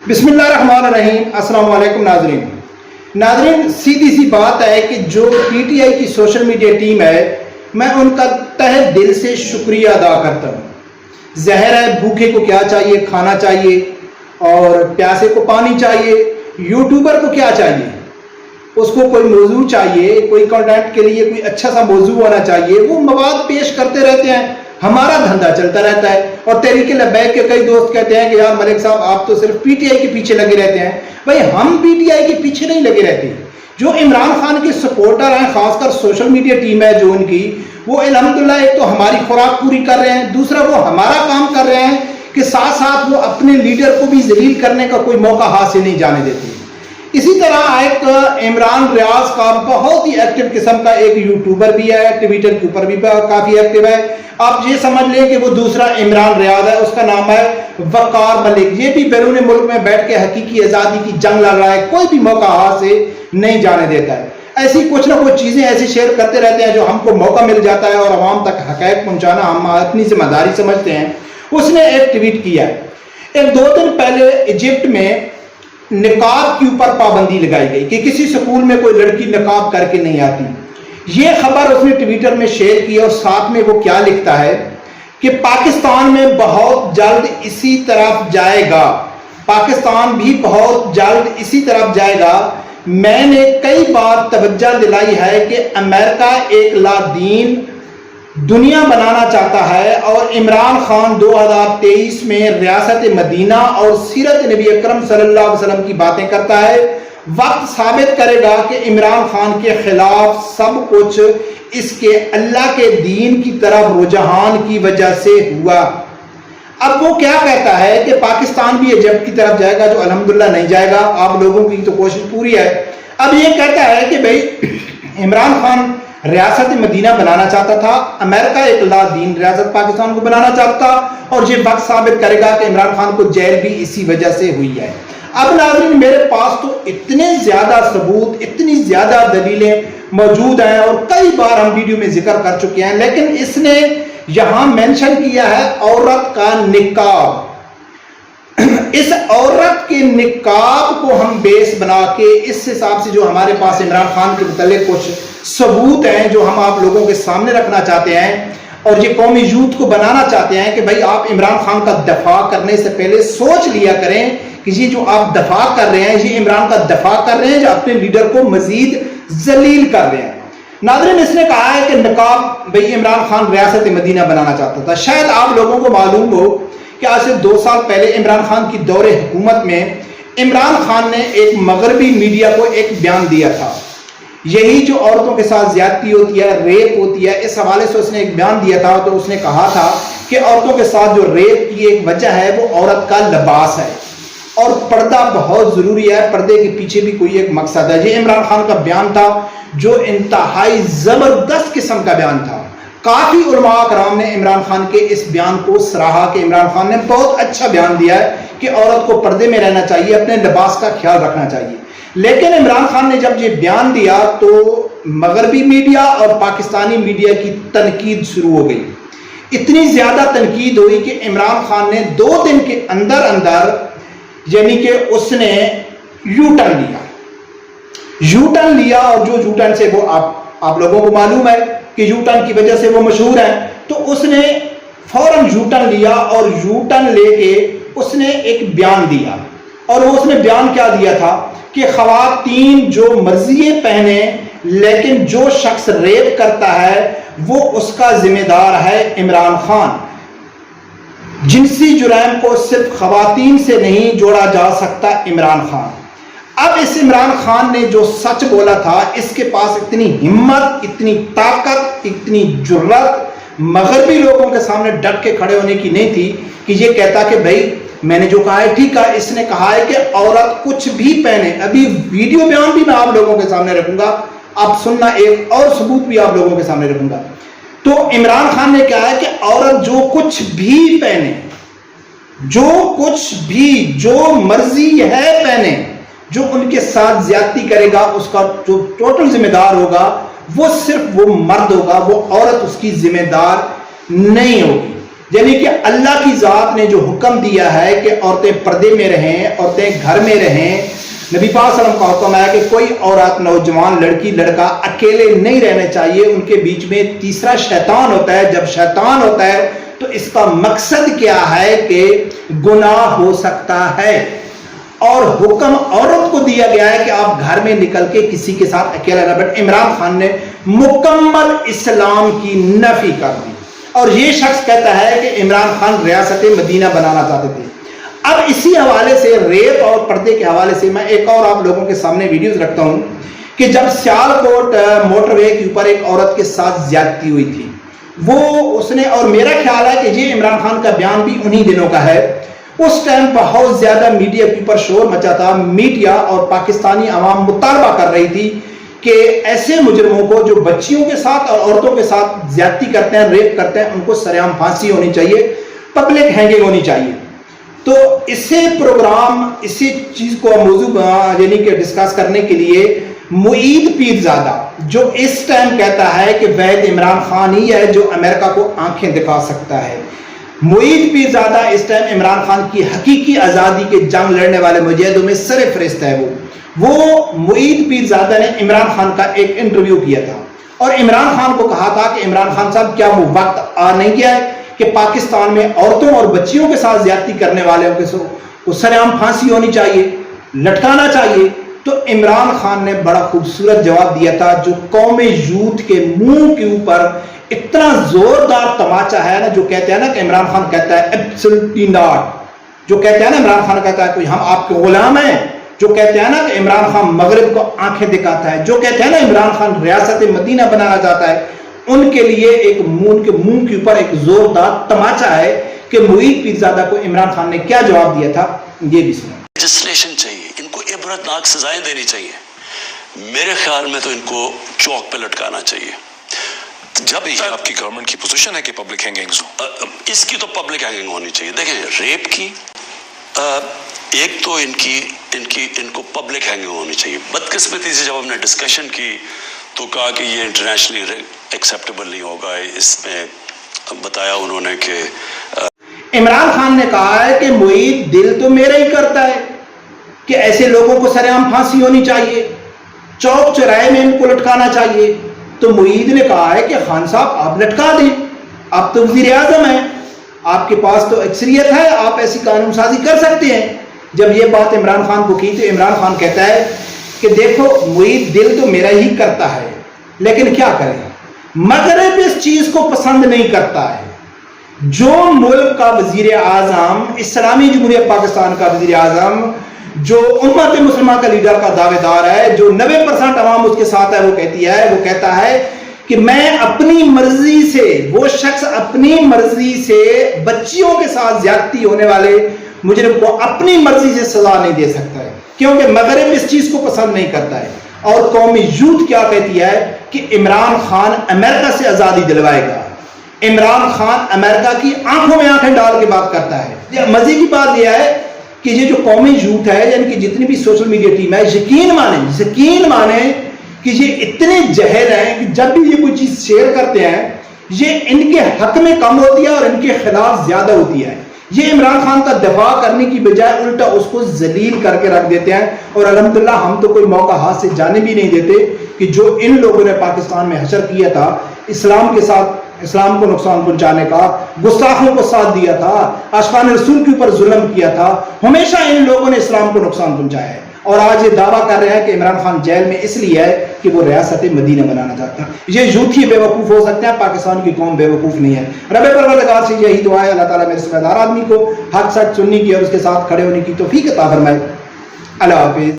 بسم اللہ الرحمن الرحیم۔ السلام علیکم ناظرین، سیدھی سی بات ہے کہ جو پی ٹی آئی کی سوشل میڈیا ٹیم ہے، میں ان کا تہہ دل سے شکریہ ادا کرتا ہوں۔ ظاہر ہے بھوکے کو کیا چاہیے، کھانا چاہیے، اور پیاسے کو پانی چاہیے۔ یوٹیوبر کو کیا چاہیے؟ اس کو کوئی موضوع چاہیے، کوئی کنٹینٹ کے لیے کوئی اچھا سا موضوع ہونا چاہیے۔ وہ مواد پیش کرتے رہتے ہیں، ہمارا دھندا چلتا رہتا ہے۔ اور تحریک لبیک کے کئی دوست کہتے ہیں کہ یار ملک صاحب آپ تو صرف پی ٹی آئی کے پیچھے لگے رہتے ہیں۔ بھائی ہم پی ٹی آئی کے پیچھے نہیں لگے رہتے۔ جو عمران خان کے سپورٹر ہیں، خاص کر سوشل میڈیا ٹیم ہے جو ان کی، وہ الحمدللہ ایک تو ہماری خوراک پوری کر رہے ہیں، دوسرا وہ ہمارا کام کر رہے ہیں کہ ساتھ ساتھ وہ اپنے لیڈر کو بھی ذلیل کرنے کا کوئی موقع ہاتھ سے نہیں جانے دیتے۔ اسی طرح ایک عمران ریاض کا بہت ہی ایکٹیو قسم کا ایک یوٹیوبر بھی ہے، ٹویٹر کے اوپر بھی کافی ایکٹیو ہے۔ آپ یہ سمجھ لیں کہ وہ دوسرا عمران ریاض ہے، اس کا نام ہے وقار ملک۔ یہ بھی بیرون ملک میں بیٹھ کے حقیقی آزادی کی جنگ لڑ رہا ہے، کوئی بھی موقع ہاتھ سے نہیں جانے دیتا ہے۔ ایسی کچھ نہ کچھ چیزیں ایسی شیئر کرتے رہتے ہیں جو ہم کو موقع مل جاتا ہے، اور عوام تک حقائق پہنچانا ہم اپنی ذمہ داری سمجھتے ہیں۔ اس نے ایک ٹویٹ کیا ہے، ایک 2 دن پہلے ایجپٹ میں نقاب کے اوپر پابندی لگائی گئی کہ کسی سکول میں کوئی لڑکی نقاب کر کے نہیں آتی۔ یہ خبر اس نے ٹویٹر میں شیئر کی، اور ساتھ میں وہ کیا لکھتا ہے کہ پاکستان میں بہت جلد اسی طرف جائے گا، پاکستان بھی بہت جلد اسی طرف جائے گا۔ میں نے کئی بار توجہ دلائی ہے کہ امریکہ ایک لا دین دنیا بنانا چاہتا ہے، اور عمران خان 2023 میں ریاست مدینہ اور سیرت نبی اکرم صلی اللہ علیہ وسلم کی باتیں کرتا ہے۔ وقت ثابت کرے گا کہ عمران خان کے خلاف سب کچھ اس کے اللہ کے دین کی طرف رجحان کی وجہ سے ہوا۔ اب وہ کیا کہتا ہے کہ پاکستان بھی ایجپٹ کی طرف جائے گا، جو الحمدللہ نہیں جائے گا، آپ لوگوں کی تو کوشش پوری ہے۔ اب یہ کہتا ہے کہ بھئی عمران خان ریاست مدینہ بنانا چاہتا تھا، امریکہ ایک لا دین ریاست پاکستان کو بنانا چاہتا، اور یہ وقت ثابت کرے گا کہ عمران خان کو جیل بھی اسی وجہ سے ہوئی ہے۔ اب ناظرین میرے پاس تو اتنے زیادہ ثبوت، اتنی زیادہ دلیلیں موجود ہیں، اور کئی بار ہم ویڈیو میں ذکر کر چکے ہیں، لیکن اس نے یہاں مینشن کیا ہے عورت کا نقاب۔ اس عورت کے نقاب کو ہم بیس بنا کے اس حساب سے جو ہمارے پاس عمران خان کے متعلق کچھ ثبوت ہیں جو ہم آپ لوگوں کے سامنے رکھنا چاہتے ہیں، اور یہ قومی یوتھ کو بنانا چاہتے ہیں کہ بھائی آپ عمران خان کا دفاع کرنے سے پہلے سوچ لیا کریں کہ یہ جو آپ دفاع کر رہے ہیں، یہ عمران کا دفاع کر رہے ہیں جو اپنے لیڈر کو مزید ذلیل کر رہے ہیں۔ ناظرین اس نے کہا ہے کہ نقاب بھئی عمران خان ریاست مدینہ بنانا چاہتا تھا۔ شاید آپ لوگوں کو معلوم ہو کہ آج سے 2 سال پہلے عمران خان کی دور حکومت میں عمران خان نے ایک مغربی میڈیا کو ایک بیان دیا تھا، یہی جو عورتوں کے ساتھ زیادتی ہوتی ہے، ریپ ہوتی ہے، اس حوالے سے اس نے ایک بیان دیا تھا۔ تو اس نے کہا تھا کہ عورتوں کے ساتھ جو ریپ کی ایک وجہ ہے وہ عورت کا لباس ہے، اور پردہ بہت ضروری ہے، پردے کے پیچھے بھی کوئی ایک مقصد ہے۔ یہ عمران خان کا بیان تھا جو انتہائی زبردست قسم کا بیان تھا۔ کافی علماء کرام نے عمران خان کے اس بیان کو سراہا کہ عمران خان نے بہت اچھا بیان دیا ہے کہ عورت کو پردے میں رہنا چاہیے، اپنے لباس کا خیال رکھنا چاہیے۔ لیکن عمران خان نے جب یہ بیان دیا تو مغربی میڈیا اور پاکستانی میڈیا کی تنقید شروع ہو گئی۔ اتنی زیادہ تنقید ہوئی کہ عمران خان نے 2 دن کے اندر یعنی کہ اس نے یو ٹرن لیا، اور جو یو ٹرن سے وہ آپ لوگوں کو معلوم ہے کہ یو ٹرن کی وجہ سے وہ مشہور ہے، تو اس نے فوراً یو ٹرن لیا، اور یو ٹرن لے کے اس نے ایک بیان دیا۔ اور وہ اس نے بیان کیا دیا تھا کہ خواتین جو مرضی پہنے، لیکن جو شخص ریپ کرتا ہے وہ اس کا ذمہ دار ہے عمران خان۔ جنسی جرائم کو صرف خواتین سے نہیں جوڑا جا سکتا عمران خان۔ اب اس عمران خان نے جو سچ بولا تھا، اس کے پاس اتنی ہمت، اتنی طاقت، اتنی جرأت مغربی لوگوں کے سامنے ڈٹ کے کھڑے ہونے کی نہیں تھی کہ یہ کہتا کہ بھائی میں نے جو کہا ہے ٹھیک ہے۔ اس نے کہا ہے کہ عورت کچھ بھی پہنے، ابھی ویڈیو بیان بھی میں آپ لوگوں کے سامنے رکھوں گا، آپ سننا، ایک اور ثبوت بھی آپ لوگوں کے سامنے رکھوں گا۔ تو عمران خان نے کہا ہے کہ عورت جو کچھ بھی پہنے، جو کچھ بھی، جو مرضی ہے پہنے، جو ان کے ساتھ زیادتی کرے گا اس کا جو ٹوٹل ذمہ دار ہوگا وہ صرف وہ مرد ہوگا، وہ عورت اس کی ذمہ دار نہیں ہوگی۔ یعنی کہ اللہ کی ذات نے جو حکم دیا ہے کہ عورتیں پردے میں رہیں، عورتیں گھر میں رہیں، نبی پاک صلی اللہ علیہ وسلم کا حکم ہے کہ کوئی عورت، نوجوان، لڑکی، لڑکا اکیلے نہیں رہنے چاہیے، ان کے بیچ میں تیسرا شیطان ہوتا ہے۔ جب شیطان ہوتا ہے تو اس کا مقصد کیا ہے کہ گناہ ہو سکتا ہے، اور حکم عورت کو دیا گیا ہے کہ آپ گھر میں نکل کے کسی کے ساتھ اکیلا نہ بیٹھ۔ عمران خان نے مکمل اسلام کی نفی کر دی، اور یہ شخص کہتا ہے کہ عمران خان ریاست مدینہ بنانا چاہتے تھے۔ اب اسی حوالے سے، ریپ اور پردے کے حوالے سے، میں ایک اور آپ لوگوں کے سامنے ویڈیوز رکھتا ہوں کہ جب سیالکوٹ موٹر وے کے اوپر ایک عورت کے ساتھ زیادتی ہوئی تھی، وہ اس نے، اور میرا خیال ہے کہ یہ عمران خان کا بیان بھی انہی دنوں کا ہے، اس ٹائم بہت زیادہ میڈیا کے اوپر شور مچا تھا۔ میڈیا اور پاکستانی عوام مطالبہ کر رہی تھی کہ ایسے مجرموں کو جو بچیوں کے ساتھ اور عورتوں کے ساتھ زیادتی کرتے ہیں، ریپ کرتے ہیں، ان کو سرعام پھانسی ہونی چاہیے، پبلک ہینگنگ ہونی چاہیے۔ تو اسے پروگرام، اسی چیز کو موضوع یعنی کہ ڈسکس کرنے کے لیے معید پیرزادہ، جو اس ٹائم کہتا ہے کہ وحید عمران خان ہی ہے جو امریکہ کو آنکھیں دکھا سکتا ہے، معید پیرزادہ اس ٹائم عمران خان کی حقیقی آزادی کے جنگ لڑنے والے مجاہدوں میں سر فہرست ہے۔ وہ معید پیرزادہ نے عمران خان کا ایک انٹرویو کیا تھا، اور عمران خان کو کہا تھا کہ عمران خان صاحب، کیا وہ وقت آ نہیں گیا ہے کہ پاکستان میں عورتوں اور بچیوں کے ساتھ زیادتی کرنے والوں کو سرعام پھانسی ہونی چاہیے، لٹکانا چاہیے؟ تو عمران خان نے بڑا خوبصورت جواب دیا تھا، جو قوم یوتھ کے منہ کے اوپر اتنا زوردار تماچا ہے نا، جو کہتے ہیں نا کہ عمران خان کہتا ہے ایبسولوٹلی ناٹ، جو کہتے ہیں نا عمران خان کہتا ہے کوئی ہم آپ کے غلام ہیں، جو کہتے ہیں نا کہ عمران خان مغرب کو آنکھیں دکھاتا ہے، جو کہتے ہیں نا عمران خان ریاست مدینہ بنانا چاہتا ہے، ان کے لیے ایک منہ کے اوپر ایک زوردار تماچا ہے کہ معید پیرزادہ کو عمران خان نے کیا جواب دیا تھا، یہ بھی سنیں۔ لیجسلیشن چاہیے، ان کو عبرتناک سزائیں دینی چاہیے، میرے خیال میں تو ان کو چوک پہ لٹکانا چاہیے۔ جب آپ کی گورنمنٹ کی پوزیشن ہے کہ پبلک ہینگنگز ہوں؟ اس کی تو پبلک ہینگنگ ہونی چاہیے۔ دیکھیں، ریپ کی ایک تو ان کو پبلک ہینگنگ ہونی چاہیے۔ بدقسمتی سے جب ہم نے ڈسکشن کی تو کہا کہ یہ انٹرنیشنلی ایکسیپٹیبل نہیں ہوگا، اس میں بتایا انہوں نے کہ عمران خان نے کہا ہے کہ معید دل تو میرا ہی کرتا ہے کہ ایسے لوگوں کو سرعام پھانسی ہونی چاہیے، چوک چوراہے میں ان کو لٹکانا چاہیے۔ تو معید نے کہا ہے کہ خان صاحب آپ لٹکا دیں، آپ تو وزیر اعظم ہیں، آپ کے پاس تو اکثریت ہے، آپ ایسی قانون سازی کر سکتے ہیں۔ جب یہ بات عمران خان کو کی تو عمران خان کہتا ہے کہ دیکھو معید دل تو میرا ہی کرتا ہے، لیکن کیا کریں، مغرب اس چیز کو پسند نہیں کرتا ہے۔ جو ملک کا وزیر اعظم، اسلامی جمہوریہ پاکستان کا وزیر اعظم، جو امت مسلمہ کا لیڈر کا دعوے دار ہے، جو 90% عوام اس کے ساتھ ہے، وہ کہتا ہے کہ میں اپنی مرضی سے، وہ شخص اپنی مرضی سے بچیوں کے ساتھ زیادتی ہونے والے مجرم کو اپنی مرضی سے سزا نہیں دے سکتا ہے، کیونکہ مغرب اس چیز کو پسند نہیں کرتا ہے۔ اور قومی یوتھ کیا کہتی ہے کہ عمران خان امریکہ سے آزادی دلوائے گا، عمران خان امریکہ کی آنکھوں میں آنکھیں ڈال کے بات کرتا ہے۔ مزے کی بات یہ ہے کہ یہ جو قومی یوتھ ہے، یعنی کہ جتنی بھی سوشل میڈیا ٹیم ہے، یقین مانیں کہ یہ اتنے جہل ہیں کہ جب بھی یہ کوئی چیز شیئر کرتے ہیں، یہ ان کے حق میں کم ہوتی ہے اور ان کے خلاف زیادہ ہوتی ہے۔ یہ عمران خان کا دفاع کرنے کی بجائے الٹا اس کو ذلیل کر کے رکھ دیتے ہیں، اور الحمدللہ ہم تو کوئی موقع ہاتھ سے جانے بھی نہیں دیتے کہ جو ان لوگوں نے پاکستان میں حشر کیا تھا، اسلام کے ساتھ، اسلام کو نقصان پہنچانے کا، گستاخوں کو ساتھ دیا تھا، عاشقان رسول کے اوپر ظلم کیا تھا، ہمیشہ ان لوگوں نے اسلام کو نقصان پہنچایا ہے، اور آج یہ دعویٰ کر رہے ہیں کہ عمران خان جیل میں اس لیے ہے کہ وہ ریاست مدینہ بنانا چاہتا ہے۔ یہ یوتھ ہی بے وقوف ہو سکتے ہیں، پاکستان کی قوم بے وقوف نہیں ہے۔ رب پروردگار سے یہی دعا ہے، اللہ تعالیٰ میرے سمجھدار آدمی کو حق سچ سننے کی اور اس کے ساتھ کھڑے ہونے کی توفیق عطا فرمائے۔ اللہ حافظ۔